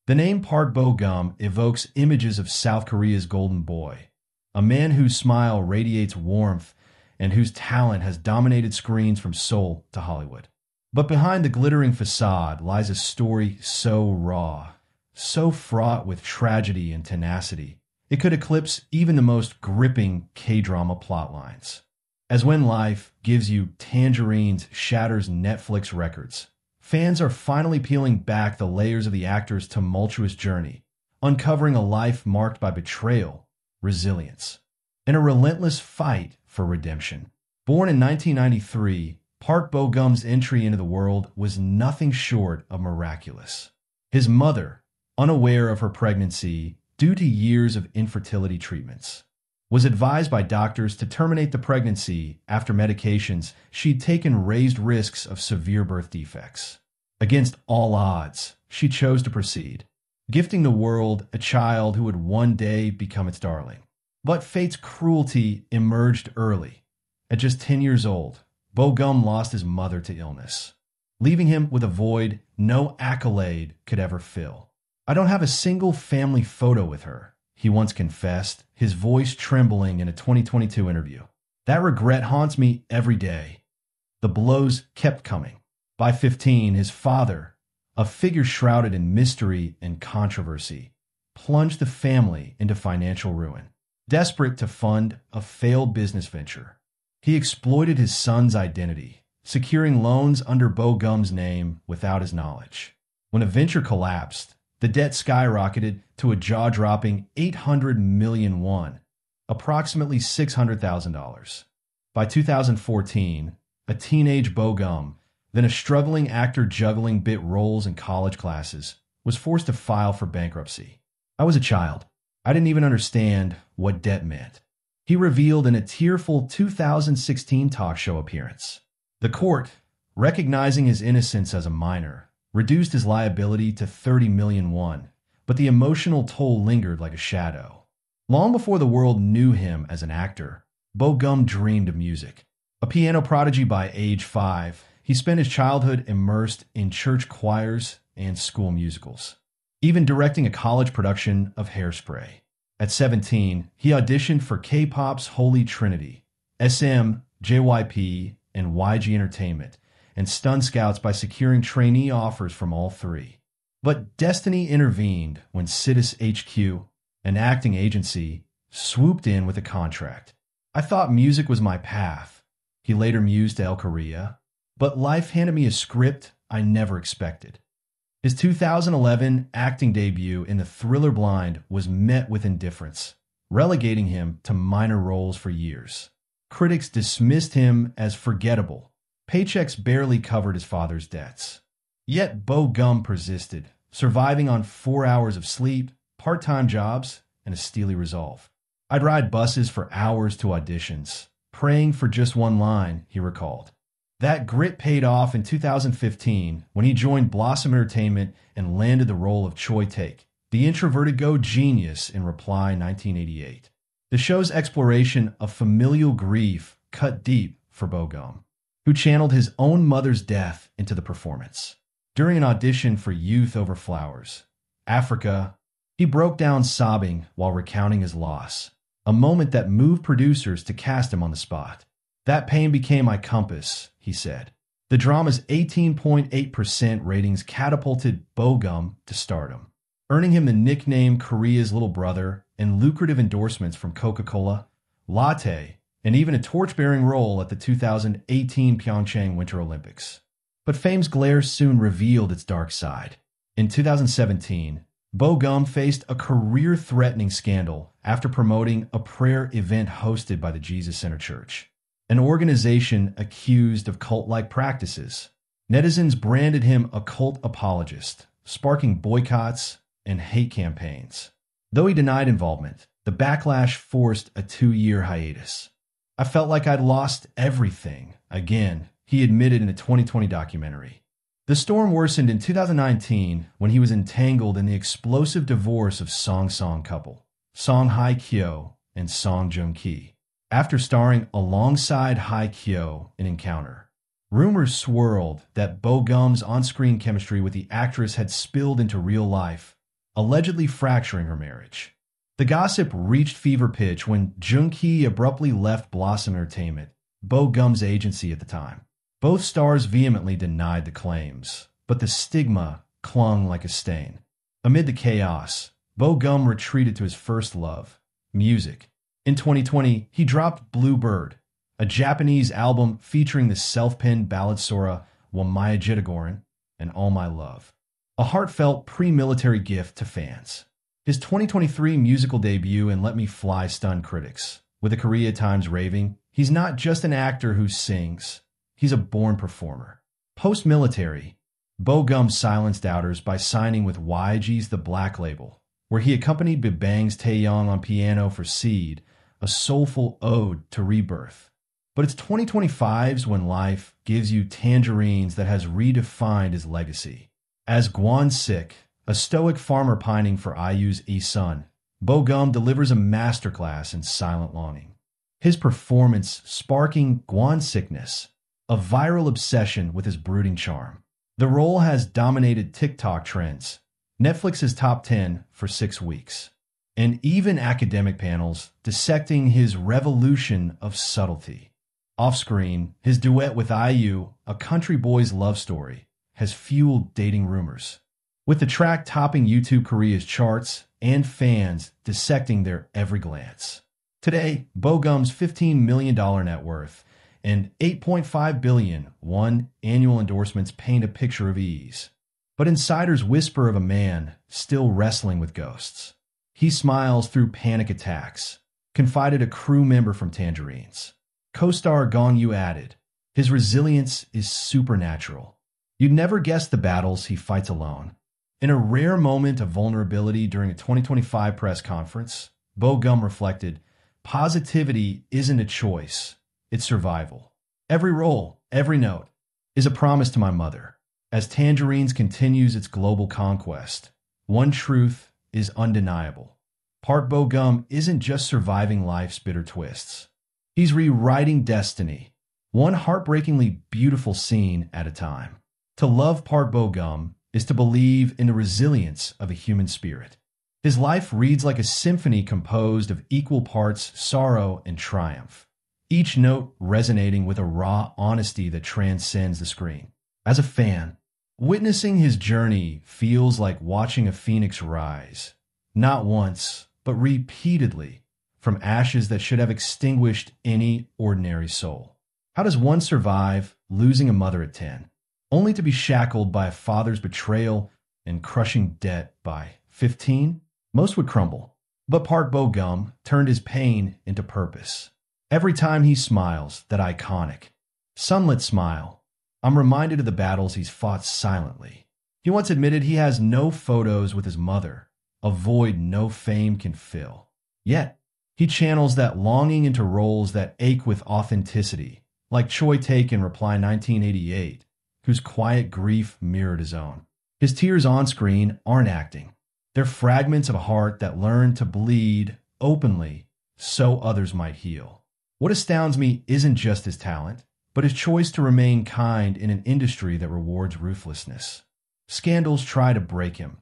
The name Park Bo-gum evokes images of South Korea's golden boy, a man whose smile radiates warmth and whose talent has dominated screens from Seoul to Hollywood. But behind the glittering facade lies a story so raw, so fraught with tragedy and tenacity, it could eclipse even the most gripping K-drama plotlines. As When Life Gives You Tangerines shatters Netflix records, fans are finally peeling back the layers of the actor's tumultuous journey, uncovering a life marked by betrayal, resilience, and a relentless fight for redemption. Born in 1993, Park Bo-gum's entry into the world was nothing short of miraculous. His mother, unaware of her pregnancy due to years of infertility treatments, was advised by doctors to terminate the pregnancy after medications she'd taken raised risks of severe birth defects. Against all odds, she chose to proceed, gifting the world a child who would one day become its darling. But fate's cruelty emerged early. At just 10 years old, Bo-gum lost his mother to illness, leaving him with a void no accolade could ever fill. "I don't have a single family photo with her," he once confessed, his voice trembling in a 2022 interview. "That regret haunts me every day." The blows kept coming. By 15, his father, a figure shrouded in mystery and controversy, plunged the family into financial ruin. Desperate to fund a failed business venture, he exploited his son's identity, securing loans under Bo-gum's name without his knowledge. When a venture collapsed, the debt skyrocketed to a jaw-dropping 800 million won, approximately $600,000. By 2014, a teenage Bo-gum, then a struggling actor juggling bit roles in college classes, was forced to file for bankruptcy. "I was a child. I didn't even understand what debt meant," he revealed in a tearful 2016 talk show appearance. The court, recognizing his innocence as a minor, reduced his liability to 30 million won, but the emotional toll lingered like a shadow. Long before the world knew him as an actor, Bo-gum dreamed of music. A piano prodigy by age 5, he spent his childhood immersed in church choirs and school musicals, even directing a college production of Hairspray. At 17, he auditioned for K-pop's Holy Trinity, SM, JYP, and YG Entertainment, and stunned scouts by securing trainee offers from all three. But destiny intervened when Citus HQ, an acting agency, swooped in with a contract. "I thought music was my path," he later mused to El Korea, "but life handed me a script I never expected." His 2011 acting debut in the thriller Blind was met with indifference, relegating him to minor roles for years. Critics dismissed him as forgettable. Paychecks barely covered his father's debts. Yet Bo-gum persisted, surviving on 4 hours of sleep, part-time jobs, and a steely resolve. "I'd ride buses for hours to auditions, praying for just one line," he recalled. That grit paid off in 2015 when he joined Blossom Entertainment and landed the role of Choi Taek, the introverted go-genius in Reply 1988. The show's exploration of familial grief cut deep for Bo-gum, who channeled his own mother's death into the performance. During an audition for Youth Over Flowers, Africa, he broke down sobbing while recounting his loss, a moment that moved producers to cast him on the spot. "That pain became my compass," he said. The drama's 18.8% ratings catapulted Bo-gum to stardom, earning him the nickname Korea's little brother and lucrative endorsements from Coca-Cola, Latte, and even a torch-bearing role at the 2018 Pyeongchang Winter Olympics. But fame's glare soon revealed its dark side. In 2017, Bo-gum faced a career-threatening scandal after promoting a prayer event hosted by the Jesus Center Church, an organization accused of cult-like practices. Netizens branded him a cult apologist, sparking boycotts and hate campaigns. Though he denied involvement, the backlash forced a 2-year hiatus. "I felt like I'd lost everything again," he admitted in a 2020 documentary. The storm worsened in 2019 when he was entangled in the explosive divorce of Song couple, Song Hye-kyo and Song Joong-ki. After starring alongside Hye-kyo in Encounter, rumors swirled that Bo-gum's on-screen chemistry with the actress had spilled into real life, allegedly fracturing her marriage. The gossip reached fever pitch when Jung-ki abruptly left Blossom Entertainment, Bo Gum's agency at the time. Both stars vehemently denied the claims, but the stigma clung like a stain. Amid the chaos, Bo Gum retreated to his first love, music. In 2020, he dropped Bluebird, a Japanese album featuring the self-penned ballad Sora Wamaya Jitagoran and All My Love, a heartfelt pre-military gift to fans. His 2023 musical debut in Let Me Fly stunned critics, with the Korea Times raving, "He's not just an actor who sings, he's a born performer." Post-military, Bo Gum silenced doubters by signing with YG's The Black Label, where he accompanied Big Bang's Taeyong on piano for Seed, a soulful ode to rebirth. But it's 2025's When Life Gives You Tangerines that has redefined his legacy. As Gwon-sik, a stoic farmer pining for IU's Isun, Bo Gum delivers a masterclass in silent longing. His performance sparking Gwon-sikness, a viral obsession with his brooding charm. The role has dominated TikTok trends, Netflix's top 10 for 6 weeks, and even academic panels dissecting his revolution of subtlety. Off-screen, his duet with IU, A Country Boy's Love Story, has fueled dating rumors, with the track topping YouTube Korea's charts and fans dissecting their every glance. Today, Bo Gum's $15 million net worth and 8.5 billion won annual endorsements paint a picture of ease. But insiders whisper of a man still wrestling with ghosts. He smiles through panic attacks, confided a crew member from Tangerines. Co-star Gong Yoo added, "His resilience is supernatural. You'd never guess the battles he fights alone." In a rare moment of vulnerability during a 2025 press conference, Bo Gum reflected, "Positivity isn't a choice, it's survival. Every roll, every note, is a promise to my mother. As Tangerines continues its global conquest, one truth is undeniable. Park Bo Gum isn't just surviving life's bitter twists. He's rewriting destiny, one heartbreakingly beautiful scene at a time. To love Park Bo Gum is to believe in the resilience of a human spirit. His life reads like a symphony composed of equal parts sorrow and triumph, each note resonating with a raw honesty that transcends the screen. As a fan, witnessing his journey feels like watching a phoenix rise, not once, but repeatedly, from ashes that should have extinguished any ordinary soul. How does one survive losing a mother at 10, only to be shackled by a father's betrayal and crushing debt by 15? Most would crumble. But Park Bo Gum turned his pain into purpose. Every time he smiles, that iconic, sunlit smile, I'm reminded of the battles he's fought silently. He once admitted he has no photos with his mother, a void no fame can fill. Yet, he channels that longing into roles that ache with authenticity, like Choi Taek in Reply 1988, whose quiet grief mirrored his own. His tears on screen aren't acting. They're fragments of a heart that learned to bleed openly so others might heal. What astounds me isn't just his talent, but his choice to remain kind in an industry that rewards ruthlessness. Scandals try to break him.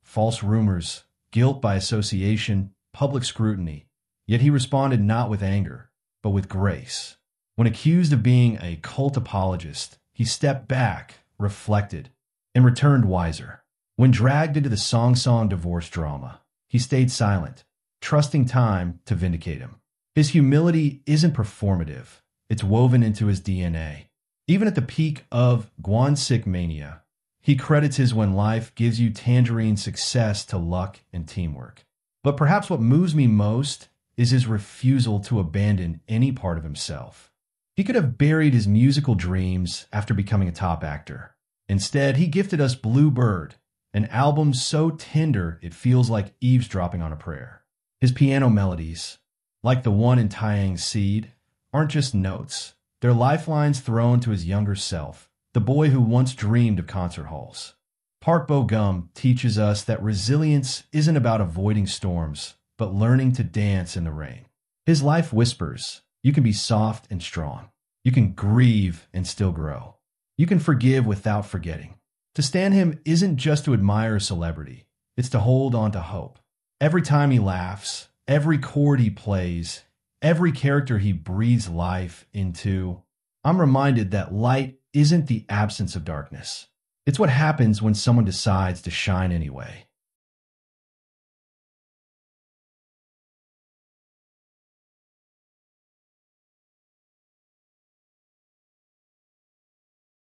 False rumors, guilt by association, public scrutiny. Yet he responded not with anger, but with grace. When accused of being a cult apologist, he stepped back, reflected, and returned wiser. When dragged into the Song Song divorce drama, he stayed silent, trusting time to vindicate him. His humility isn't performative. It's woven into his DNA. Even at the peak of Gwon-sik mania, he credits his When Life Gives You Tangerines success to luck and teamwork. But perhaps what moves me most is his refusal to abandon any part of himself. He could have buried his musical dreams after becoming a top actor. Instead, he gifted us Bluebird, an album so tender it feels like eavesdropping on a prayer. His piano melodies, like the one in Taeyang's Seed, aren't just notes. They're lifelines thrown to his younger self, the boy who once dreamed of concert halls. Park Bo Gum teaches us that resilience isn't about avoiding storms, but learning to dance in the rain. His life whispers, you can be soft and strong. You can grieve and still grow. You can forgive without forgetting. To stand him isn't just to admire a celebrity. It's to hold on to hope. Every time he laughs, every chord he plays, every character he breathes life into, I'm reminded that light isn't the absence of darkness. It's what happens when someone decides to shine anyway.